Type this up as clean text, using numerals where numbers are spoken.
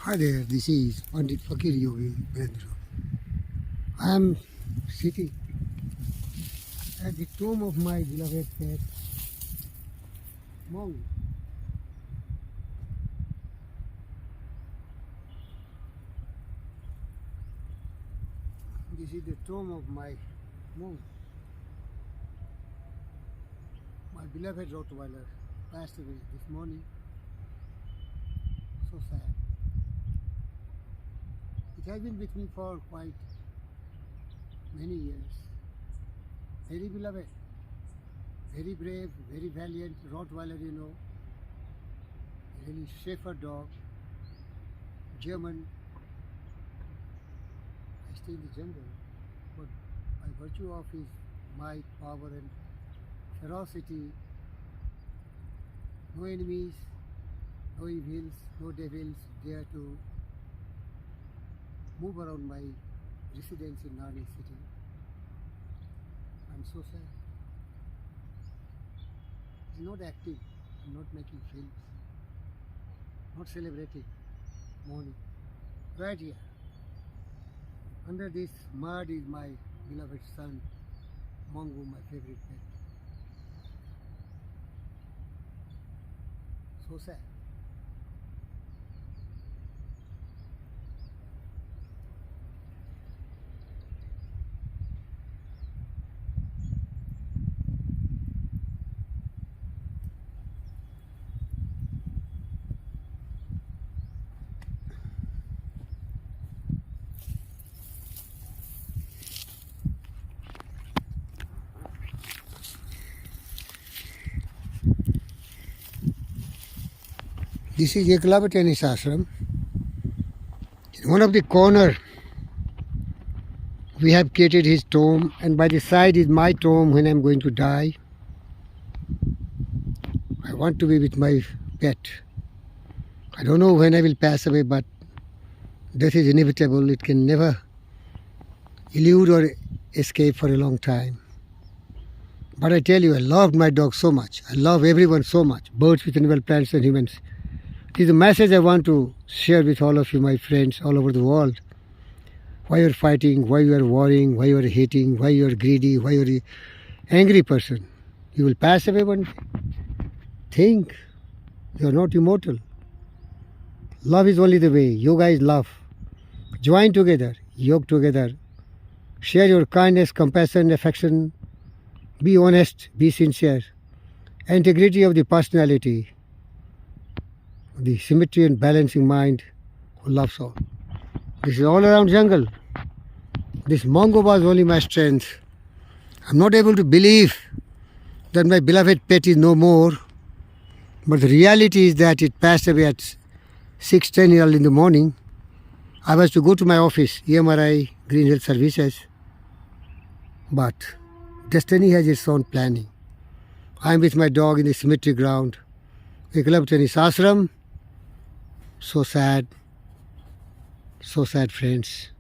Hi there, this is Pandit Fakir Yogi Brendra. I am sitting at the tomb of my beloved pet, Mongu. This is the tomb of my Mongu. My beloved Rottweiler passed away this morning. So sad. It has been with me for quite many years. Very beloved, very brave, very valiant Rottweiler, really shepherd dog, German. I stay in the jungle, but by virtue of his might, power and ferocity, no enemies, no evils, no devils dare to move around my residence in Nani city. I'm so sad. He's not active, I'm not making films, not celebrating morning. Right here, under this mud is my beloved son, Mongu, my favorite pet. So sad. This is Eklavatanis ashram. In one of the corner, we have created his tomb, and by the side is my tomb when I'm going to die. I want to be with my pet. I don't know when I will pass away, but death is inevitable. It can never elude or escape for a long time. But I tell you, I loved my dog so much. I love everyone so much, birds, fish, animals, plants and humans. It is a message I want to share with all of you, my friends, all over the world. Why you are fighting, why you are worrying, why you are hating, why you are greedy, why you are an angry person. You will pass away one day. Think, you are not immortal. Love is only the way. Yoga is love. Join together, yoke together. Share your kindness, compassion, affection. Be honest, be sincere. Integrity of the personality. The symmetry and balancing mind who loves all. This is all around jungle. This Mongo was only my strength. I'm not able to believe that my beloved pet is no more. But the reality is that it passed away at 6:10 early in the morning. I was to go to my office, EMRI, Green Health Services. But destiny has its own planning. I'm with my dog in the cemetery ground. Eklavatanis ashram. So sad, friends.